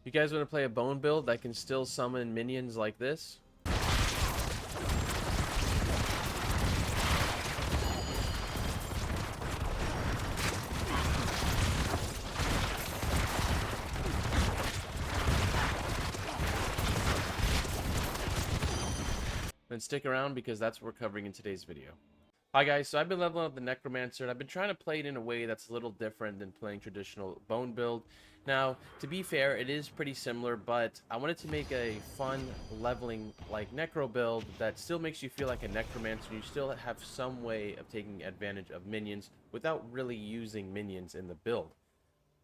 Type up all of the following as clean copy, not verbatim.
You guys want to play a bone build that can still summon minions like this? Then stick around because that's what we're covering in today's video. Hi guys, so I've been leveling up the Necromancer and I've been trying to play it in a way that's a little different than playing traditional bone build. Now, to be fair, it is pretty similar, but I wanted to make a fun leveling like necro build that still makes you feel like a Necromancer and you still have some way of taking advantage of minions without really using minions in the build.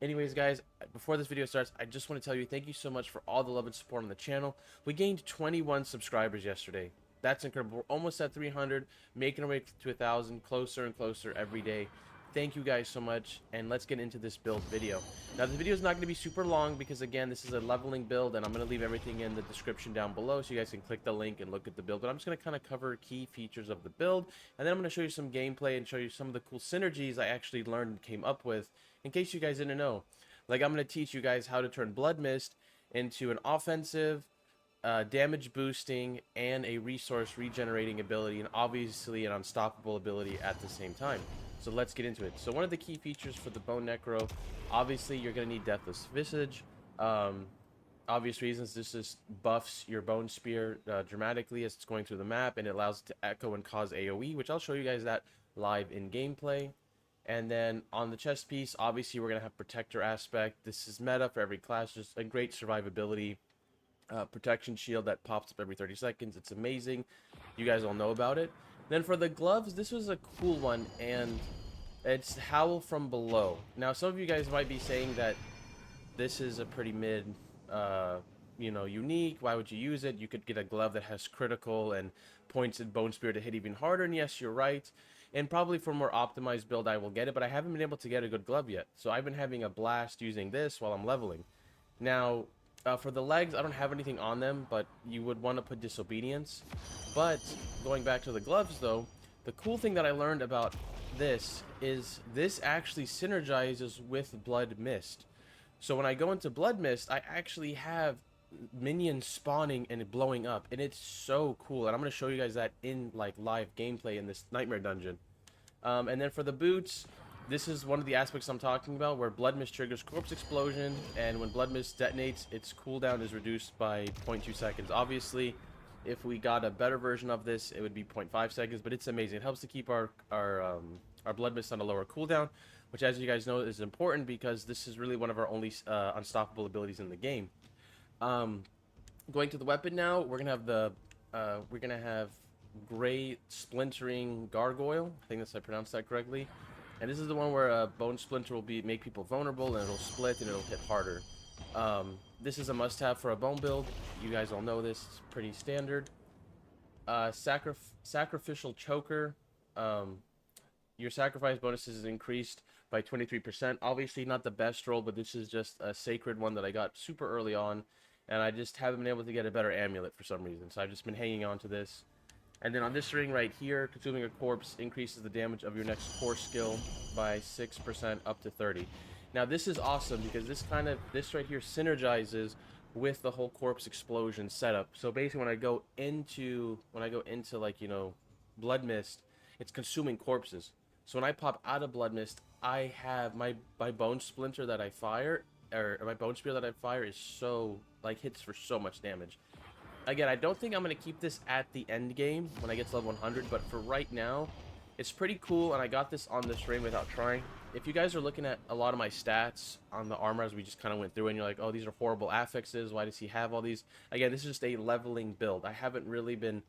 Anyways, guys, before this video starts, I just want to tell you thank you so much for all the love and support on the channel. We gained 21 subscribers yesterday. That's incredible. We're almost at 300, making our way to 1,000, closer and closer every day. Thank you guys so much, and let's get into this build video. Now, the video is not going to be super long because, again, this is a leveling build, and I'm going to leave everything in the description down below so you guys can click the link and look at the build. But I'm just going to kind of cover key features of the build, and then I'm going to show you some gameplay and show you some of the cool synergies I actually learned and came up with, in case you guys didn't know. Like, I'm going to teach you guys how to turn Blood Mist into an offensive, damage boosting, and a resource regenerating ability, and obviously an unstoppable ability at the same time. So let's get into it. So one of the key features for the Bone Necro, obviously you're going to need Deathless Visage. Obvious reasons, this just buffs your Bone Spear dramatically as it's going through the map, and it allows it to echo and cause AoE, which I'll show you guys that live in gameplay. And then on the chest piece, obviously we're going to have Protector aspect. This is meta for every class, just a great survivability. Protection shield that pops up every 30 seconds. It's amazing. You guys all know about it. Then for the gloves, this was a cool one, and it's Howl from Below. Now, some of you guys might be saying that this is a pretty mid, unique. Why would you use it? You could get a glove that has critical and pointed Bone Spear to hit even harder, and yes, you're right. And probably for a more optimized build, I will get it, but I haven't been able to get a good glove yet. So I've been having a blast using this while I'm leveling. Now, for the legs, I don't have anything on them, but you would want to put Disobedience. But going back to the gloves, though, the cool thing that I learned about this is this actually synergizes with Blood Mist. So when I go into Blood Mist, I actually have minions spawning and blowing up, and it's so cool. And I'm going to show you guys that in like live gameplay in this Nightmare Dungeon. And then for the boots, this is one of the aspects I'm talking about, where Blood Mist triggers Corpse Explosion, and when Blood Mist detonates, its cooldown is reduced by 0.2 seconds. Obviously, if we got a better version of this, it would be 0.5 seconds, but it's amazing. It helps to keep our Blood Mist on a lower cooldown, which, as you guys know, is important because this is really one of our only unstoppable abilities in the game. Going to the weapon now, we're gonna have Gray Splintering Gargoyle. I think I pronounced that correctly. And this is the one where a Bone Splinter will make people vulnerable, and it'll split and it'll hit harder. This is a must-have for a bone build. You guys all know this. It's pretty standard. Sacrificial Choker. Your sacrifice bonuses is increased by 23%. Obviously not the best roll, but this is just a sacred one that I got super early on. And I just haven't been able to get a better amulet for some reason. So I've just been hanging on to this. And then on this ring right here, consuming a corpse increases the damage of your next core skill by 6% up to 30. Now this is awesome because this right here synergizes with the whole corpse explosion setup. So basically when I go into like, Blood Mist, it's consuming corpses. So when I pop out of Blood Mist, I have my Bone Splinter that I fire, or my Bone Spear that I fire is so, like, hits for so much damage. Again, I don't think I'm going to keep this at the end game when I get to level 100, but for right now, it's pretty cool, and I got this on this ring without trying. If you guys are looking at a lot of my stats on the armor as we just kind of went through, and you're like, oh, these are horrible affixes, why does he have all these? Again, this is just a leveling build. I haven't really been,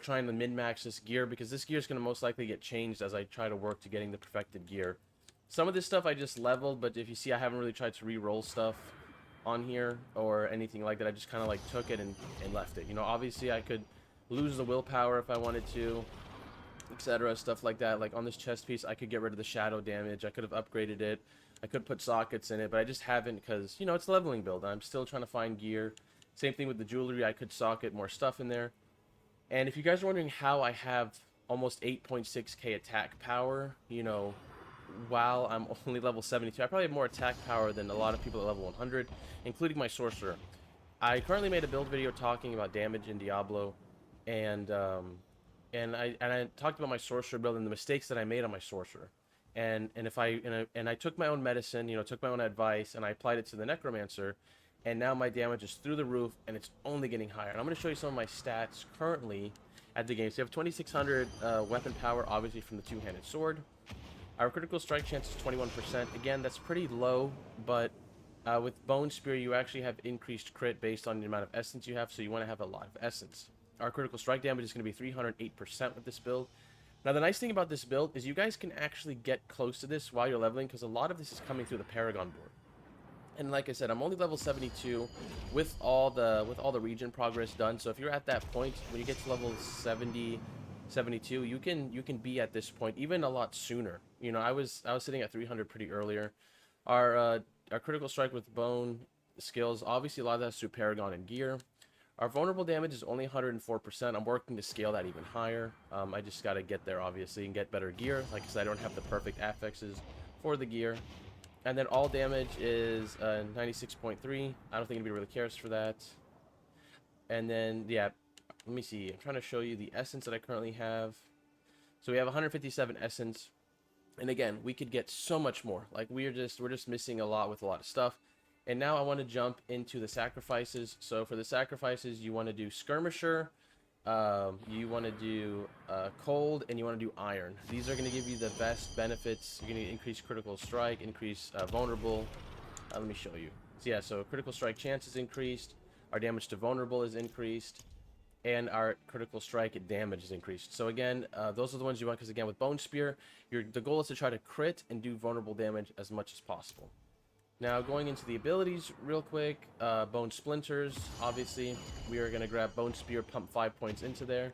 trying to min-max this gear, because this gear is going to most likely get changed as I try to work to getting the perfected gear. Some of this stuff I just leveled, but if you see, I haven't really tried to re-roll stuff on here or anything like that. I just kind of like took it and left it. Obviously I could lose the willpower if I wanted to, etc. Stuff like that. Like on this chest piece, I could get rid of the shadow damage. I could have upgraded it. I could put sockets in it, but I just haven't because, it's a leveling build. I'm still trying to find gear. Same thing with the jewelry. I could socket more stuff in there. And if you guys are wondering how I have almost 8.6k attack power, while I'm only level 72. I probably have more attack power than a lot of people at level 100, including my sorcerer. I currently made a build video talking about damage in Diablo, and I talked about my sorcerer build and the mistakes that I made on my sorcerer. And I took my own medicine, took my own advice, and I applied it to the necromancer, and now my damage is through the roof, and it's only getting higher. And I'm going to show you some of my stats currently at the game. So you have 2600 weapon power, obviously from the two-handed sword. Our critical strike chance is 21%. Again, that's pretty low, but with Bone Spear, you actually have increased crit based on the amount of essence you have, so you want to have a lot of essence. Our critical strike damage is going to be 308% with this build. Now, the nice thing about this build is you guys can actually get close to this while you're leveling, because a lot of this is coming through the Paragon board. And like I said, I'm only level 72 with all the region progress done. So if you're at that point, when you get to level 70, 72, you can be at this point even a lot sooner. I was sitting at 300 pretty earlier. Our critical strike with bone skills, obviously a lot of that's through Paragon and gear. Our vulnerable damage is only 104%. I'm working to scale that even higher. I just got to get there, obviously, and get better gear. Like I said, I don't have the perfect affixes for the gear. And then all damage is 96.3. I don't think anybody really cares for that. And then, yeah, let me see. I'm trying to show you the essence that I currently have. So we have 157 essence. And again, we could get so much more. Like we're just missing a lot with a lot of stuff. And now I want to jump into the sacrifices. So for the sacrifices, you want to do Skirmisher, you want to do Cold, and you want to do Iron. These are going to give you the best benefits. You're going to increase critical strike, increase vulnerable. Let me show you. So yeah, so critical strike chance is increased. Our damage to vulnerable is increased. And our critical strike damage is increased. So again, those are the ones you want, because again, with Bone Spear, the goal is to try to crit and do vulnerable damage as much as possible. Now, going into the abilities real quick, Bone Splinters, obviously, we are going to grab Bone Spear, pump 5 points into there.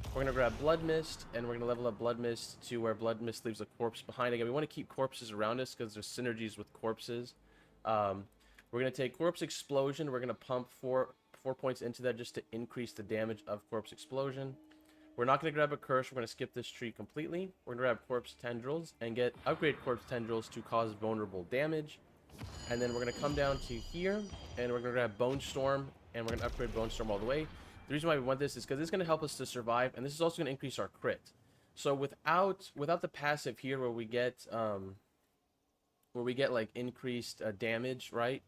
We're going to grab Blood Mist, and we're going to level up Blood Mist to where Blood Mist leaves a corpse behind. Again, we want to keep corpses around us because there's synergies with corpses. We're going to take Corpse Explosion. We're going to pump 4 points into that just to increase the damage of Corpse Explosion. We're not going to grab a Curse. We're going to skip this tree completely. We're going to grab Corpse Tendrils and get Upgrade Corpse Tendrils to cause vulnerable damage. And then we're going to come down to here, and we're going to grab Bone Storm, and we're going to upgrade Bone Storm all the way. The reason why we want this is because this is going to help us to survive, and this is also going to increase our crit. So without the passive here, where we get like increased damage, right?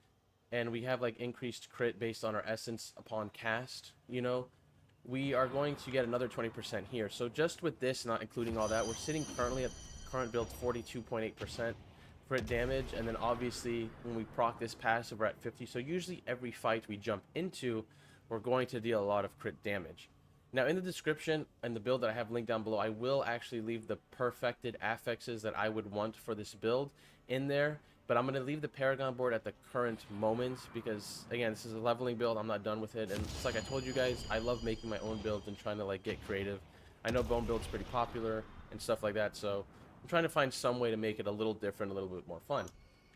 And we have like increased crit based on our essence upon cast, we are going to get another 20% here. So just with this, not including all that, we're sitting currently at current build 42.8%. crit damage, and then obviously when we proc this passive we're at 50. So usually every fight we jump into, we're going to deal a lot of crit damage. Now in the description and the build that I have linked down below, I will actually leave the perfected affixes that I would want for this build in there, but I'm going to leave the Paragon board at the current moment because again, this is a leveling build. I'm not done with it, and just like I told you guys, I love making my own builds and trying to like get creative. I know bone build's pretty popular and stuff like that, so I'm trying to find some way to make it a little different, a little bit more fun.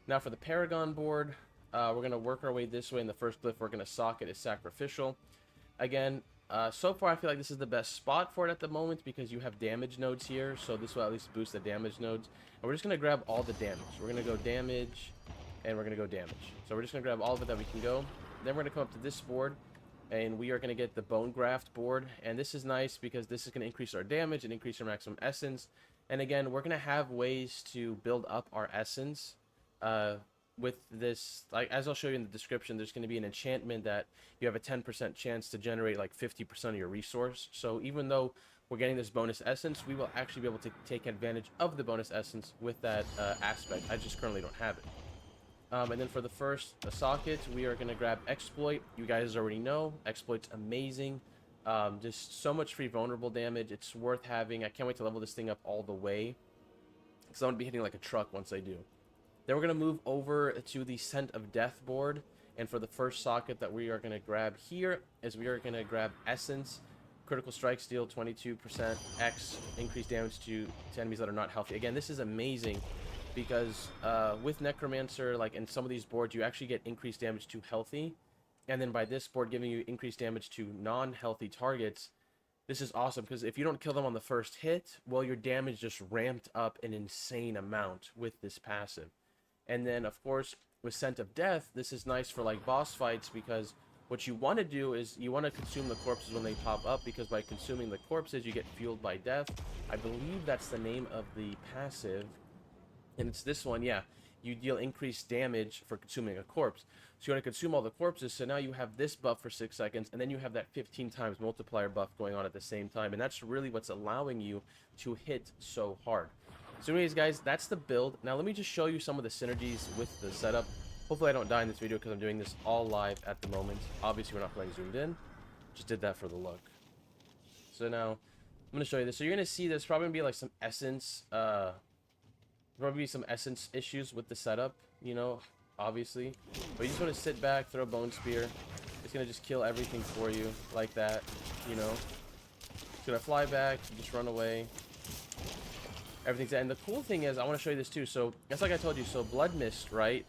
Now for the Paragon board, we're going to work our way this way. In the first glyph, we're going to socket is Sacrificial. Again, so far I feel like this is the best spot for it at the moment because you have damage nodes here, so this will at least boost the damage nodes. And we're just going to grab all the damage. We're going to go damage, and we're going to go damage. So we're just going to grab all of it that we can go. Then we're going to come up to this board, and we are going to get the Bone Graft board. And this is nice because this is going to increase our damage and increase our maximum essence. And again, we're going to have ways to build up our essence with this. Like, as I'll show you in the description, there's going to be an enchantment that you have a 10% chance to generate like 50% of your resource. So even though we're getting this bonus essence, we will actually be able to take advantage of the bonus essence with that aspect. I just currently don't have it. And then for the first socket, we are going to grab Exploit. You guys already know, Exploit's amazing. Just so much free vulnerable damage. It's worth having. I can't wait to level this thing up all the way, because I'm going to be hitting like a truck once I do. Then we're going to move over to the Scent of Death board, and for the first socket that we are going to grab here is we are going to grab Essence. Critical strike steal 22%, X, increased damage to enemies that are not healthy. Again, this is amazing because with Necromancer, like in some of these boards, you actually get increased damage to healthy. And then by this board giving you increased damage to non-healthy targets, This is awesome because if you don't kill them on the first hit, well, your damage just ramped up an insane amount with this passive. And then, of course, with Scent of Death, this is nice for like boss fights because what you want to do is you want to consume the corpses when they pop up, because by consuming the corpses, you get fueled by death. I believe that's the name of the passive, and it's this one, yeah. You deal increased damage for consuming a corpse. So you want to consume all the corpses, so now you have this buff for 6 seconds, and then you have that 15 times multiplier buff going on at the same time, and that's really what's allowing you to hit so hard. So anyways, guys, that's the build. Now let me just show you some of the synergies with the setup. Hopefully I don't die in this video because I'm doing this all live at the moment. Obviously we're not playing zoomed in. Just did that for the look. So now I'm going to show you this. So you're going to see there's probably going to be like some essence, probably some essence issues with the setup, you know, obviously. But you just want to sit back, throw a bone spear. It's going to just kill everything for you like that, you know. It's going to fly back, you just run away. Everything's dead. And the cool thing is, I want to show you this too. So that's like I told you. So Blood Mist, right?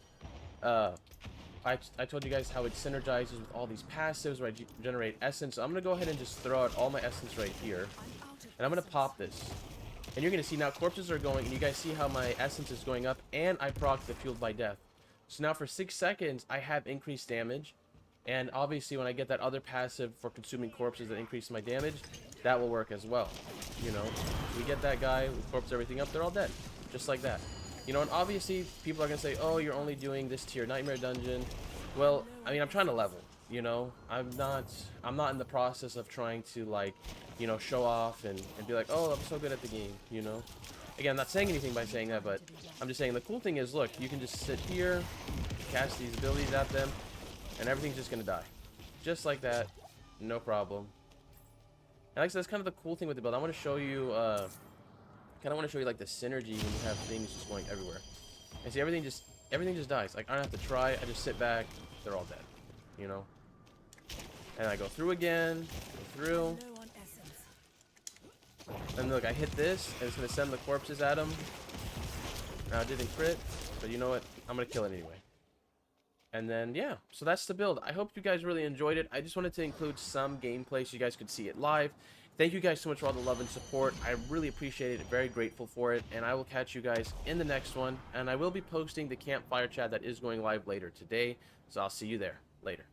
I told you guys how it synergizes with all these passives where I generate essence. So I'm going to go ahead and just throw out all my essence right here. And I'm going to pop this. And you're going to see now corpses are going, and you guys see how my essence is going up, and I proc the Fueled by Death. So now for 6 seconds, I have increased damage. And obviously when I get that other passive for consuming corpses that increases my damage, that will work as well. You know, we get that guy, we corpse everything up, they're all dead. Just like that. You know, and obviously people are going to say, oh, you're only doing this tier Nightmare Dungeon. Well, I mean, I'm trying to level, you know. I'm not in the process of trying to, like, you know, show off and be like, oh, I'm so good at the game, you know. Again, I'm not saying anything by saying that, but I'm just saying the cool thing is, look, you can just sit here, cast these abilities at them, and everything's just going to die. Just like that, no problem. And like I said, that's kind of the cool thing with the build. I want to show you, kind of want to show you like the synergy when you have things just going everywhere. And see, everything just dies. Like, I don't have to try. I just sit back. They're all dead. You know. And I go through again. Go through. And look, I hit this, and it's gonna send the corpses at him. Now, it didn't crit, but you know what? I'm gonna kill it anyway. And then, yeah, so that's the build. I hope you guys really enjoyed it. I just wanted to include some gameplay so you guys could see it live. Thank you guys so much for all the love and support. I really appreciate it. Very grateful for it. And I will catch you guys in the next one. And I will be posting the campfire chat that is going live later today. So I'll see you there. Later.